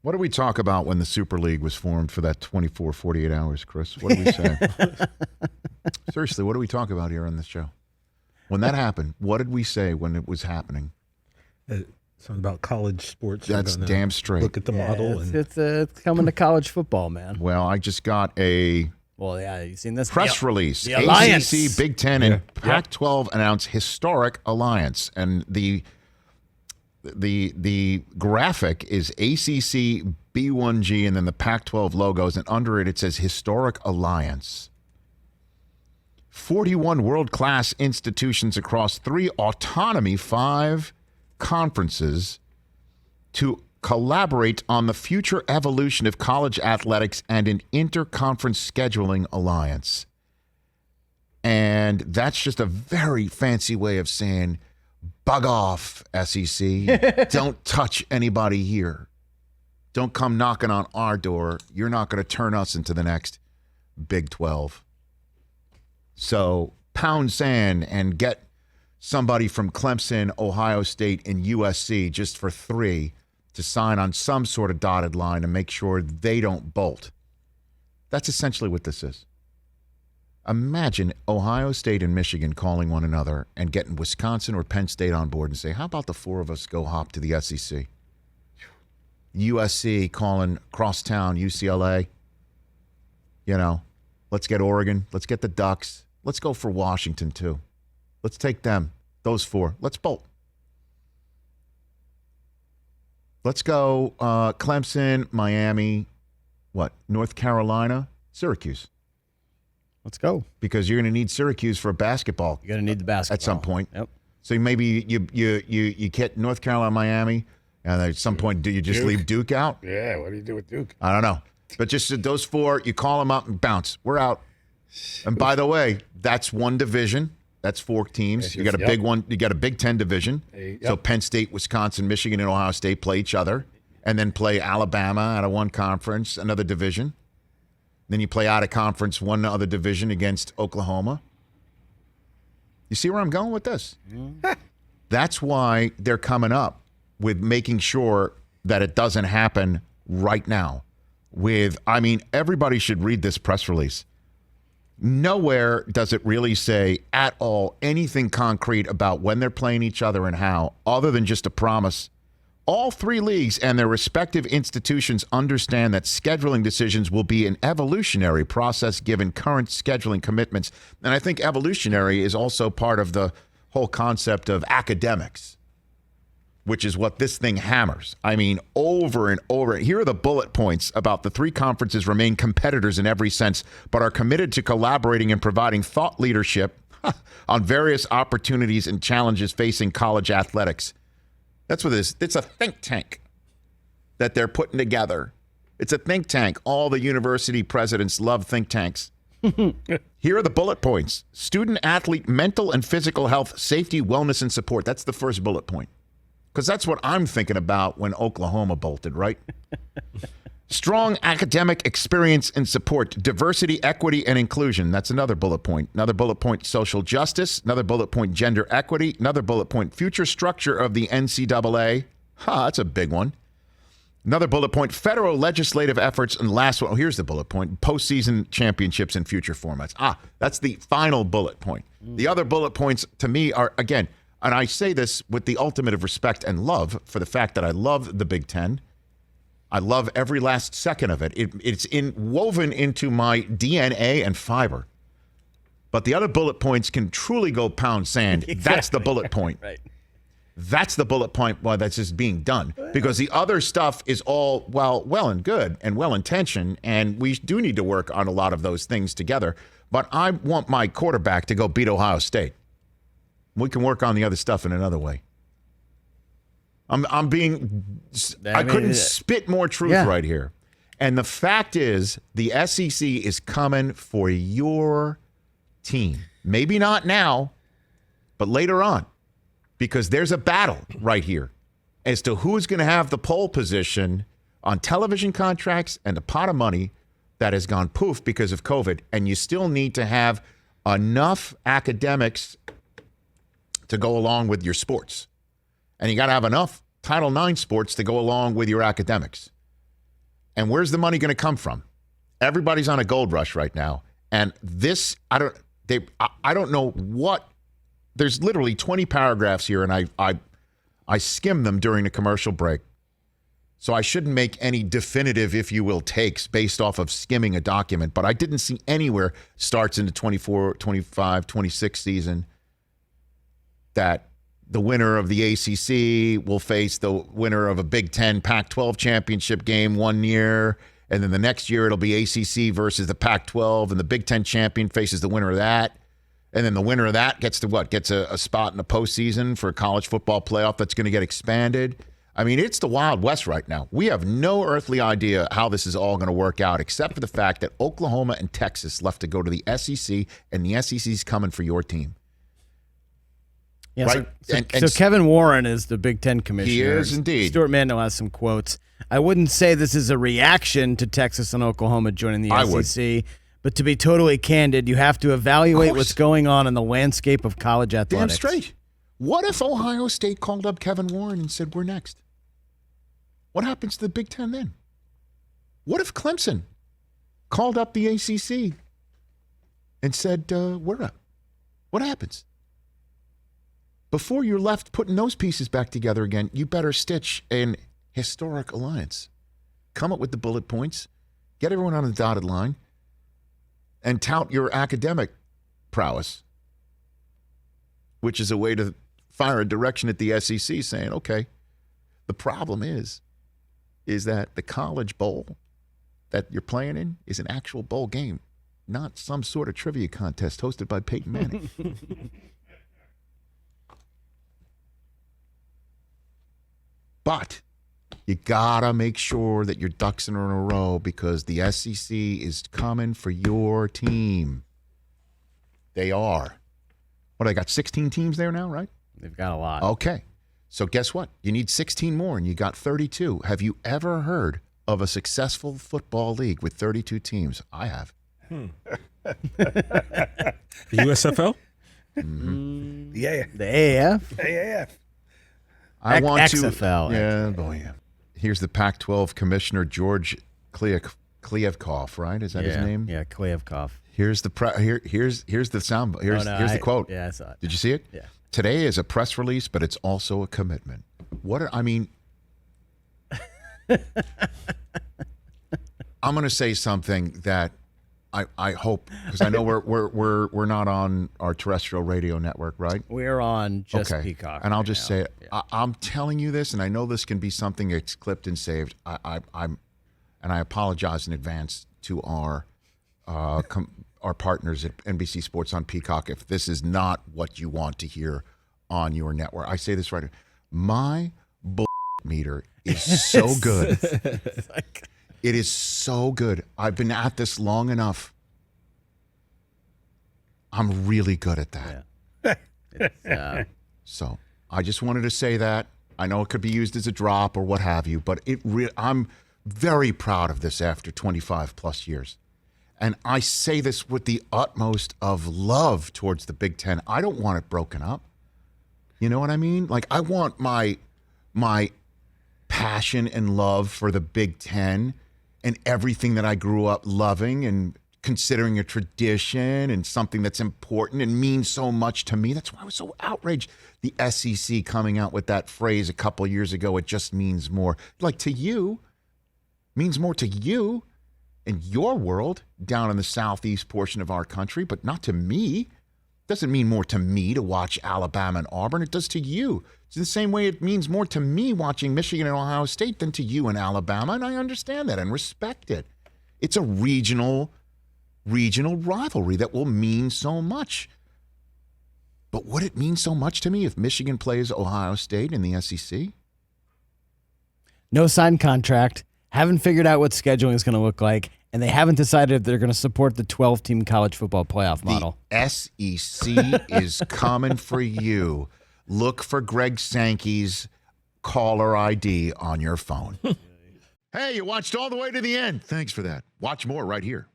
What did we talk about when the Super League was formed for that 24, 48 hours, Chris? What did we say? Seriously, what do we talk about here on this show? When that happened, what did we say when it was happening? Something about college sports. That's damn straight. Look at the model. It's coming to college football, man. Well, I just got a you seen this press release. The alliance. ACC, Big Ten, and Pac-12 announce historic alliance, and the graphic is ACC B1G and then the Pac-12 logos, and under it says historic alliance. 41 world-class institutions across 3 autonomy, 5 conferences to collaborate on the future evolution of college athletics and an interconference scheduling alliance. And that's just a very fancy way of saying, bug off, SEC. Don't touch anybody here. Don't come knocking on our door. You're not going to turn us into the next Big 12. So pound sand and get somebody from Clemson, Ohio State, and USC just for 3 to sign on some sort of dotted line and make sure they don't bolt. That's essentially what this is. Imagine Ohio State and Michigan calling one another and getting Wisconsin or Penn State on board and say, how about the 4 of us go hop to the SEC? USC calling crosstown UCLA. Let's get Oregon. Let's get the Ducks. Let's go for Washington, too. Let's take them, those 4. Let's bolt. Let's go Clemson, Miami, North Carolina, Syracuse. Let's go. Because you're going to need Syracuse for basketball. You're going to need the basketball. At some point. Yep. So maybe you get North Carolina, Miami, and at some point, do you just leave Duke out? Yeah, what do you do with Duke? I don't know. But just those 4, you call them up and bounce. We're out. And by the way, that's one division. That's 4 teams. You got a big one. You got a Big Ten division. So Penn State, Wisconsin, Michigan, and Ohio State play each other, and then play Alabama out of one conference, another division. Then you play out of conference, one other division against Oklahoma. You see where I'm going with this? That's why they're coming up with making sure that it doesn't happen right now. Everybody should read this press release. Nowhere does it really say at all anything concrete about when they're playing each other and how, other than just a promise. All 3 leagues and their respective institutions understand that scheduling decisions will be an evolutionary process given current scheduling commitments. And I think evolutionary is also part of the whole concept of academics, which is what this thing hammers. Over and over. Here are the bullet points about the 3 conferences remain competitors in every sense, but are committed to collaborating and providing thought leadership on various opportunities and challenges facing college athletics. That's what it is. It's a think tank that they're putting together. It's a think tank. All the university presidents love think tanks. Here are the bullet points. Student athlete, mental and physical health, safety, wellness, and support. That's the first bullet point. Because that's what I'm thinking about when Oklahoma bolted, right? Strong academic experience and support, diversity, equity, and inclusion. That's another bullet point. Another bullet point, social justice. Another bullet point, gender equity. Another bullet point, future structure of the NCAA. That's a big one. Another bullet point, federal legislative efforts. And last one, here's the bullet point, postseason championships and future formats. That's the final bullet point. The other bullet points to me are, again, and I say this with the ultimate of respect and love for the fact that I love the Big Ten. I love every last second of it. It's woven into my DNA and fiber. But the other bullet points can truly go pound sand. Exactly. That's the bullet point. Right. That's the bullet point why that's just being done. Because the other stuff is all, well and good and well-intentioned, and we do need to work on a lot of those things together. But I want my quarterback to go beat Ohio State. We can work on the other stuff in another way. I couldn't spit more truth right here. And the fact is, the SEC is coming for your team. Maybe not now, but later on. Because there's a battle right here as to who's going to have the pole position on television contracts and the pot of money that has gone poof because of COVID. And you still need to have enough academics to go along with your sports. And you got to have enough Title IX sports to go along with your academics. And where's the money going to come from? Everybody's on a gold rush right now. And this, I don't know what, there's literally 20 paragraphs here, and I skimmed them during the commercial break. So I shouldn't make any definitive, if you will, takes based off of skimming a document. But I didn't see anywhere, starts in the 24, 25, 26 season, that the winner of the ACC will face the winner of a Big Ten Pac-12 championship game one year, and then the next year it'll be ACC versus the Pac-12, and the Big Ten champion faces the winner of that, and then the winner of that gets to what? Gets a spot in the postseason for a college football playoff that's going to get expanded. I mean, it's the Wild West right now. We have no earthly idea how this is all going to work out, except for the fact that Oklahoma and Texas left to go to the SEC, and the SEC's coming for your team. Yeah, right? So Kevin Warren is the Big Ten commissioner. He is indeed. Stuart Mandel has some quotes. I wouldn't say this is a reaction to Texas and Oklahoma joining the SEC, but to be totally candid, you have to evaluate what's going on in the landscape of college athletics. Damn straight. What if Ohio State called up Kevin Warren and said, we're next? What happens to the Big Ten then? What if Clemson called up the ACC and said, we're up? What happens? Before you're left putting those pieces back together again, you better stitch an historic alliance. Come up with the bullet points, get everyone on the dotted line, and tout your academic prowess, which is a way to fire a direction at the SEC saying, okay, the problem is that the college bowl that you're playing in is an actual bowl game, not some sort of trivia contest hosted by Peyton Manning. But you gotta make sure that your ducks are in a row, because the SEC is coming for your team. They are. What, I got 16 teams there now, right? They've got a lot. Okay. So guess what? You need 16 more, and you got 32. Have you ever heard of a successful football league with 32 teams? I have. The USFL? Mm-hmm. Yeah. The AAF? AAF. I want XFL. to. Yeah, boy, yeah. Here's the Pac-12 commissioner, George Kliavkoff, right? Is that his name? Yeah, Kliavkoff. Here's the here's the sound. Here's the quote. Yeah, I saw it. Did you see it? Yeah. Today is a press release, but it's also a commitment. I mean, I'm going to say something that I hope, because I know we're not on our terrestrial radio network, right? We're on just Peacock. And I'll just say it. Yeah. I'm telling you this, and I know this can be something that's clipped and saved. I apologize in advance to our partners at NBC Sports on Peacock if this is not what you want to hear on your network. I say this right. My bull meter is so good. It is so good. I've been at this long enough. I'm really good at that. Yeah. So I just wanted to say that. I know it could be used as a drop or what have you, but I'm very proud of this after 25 plus years. And I say this with the utmost of love towards the Big Ten. I don't want it broken up. You know what I mean? Like, I want my passion and love for the Big Ten and everything that I grew up loving and considering a tradition and something that's important and means so much to me. That's why I was so outraged. The SEC coming out with that phrase a couple of years ago, it just means more. Like, to you, means more to you in your world down in the southeast portion of our country, but not to me. Doesn't mean more to me to watch Alabama and Auburn. It does to you. It's the same way it means more to me watching Michigan and Ohio State than to you in Alabama, and I understand that and respect it. It's a regional rivalry that will mean so much. But would it mean so much to me if Michigan plays Ohio State in the SEC? No signed contract. Haven't figured out what scheduling is going to look like, and they haven't decided if they're going to support the 12-team college football playoff model. The SEC is coming for you. Look for Greg Sankey's caller ID on your phone. Hey, you watched all the way to the end. Thanks for that. Watch more right here.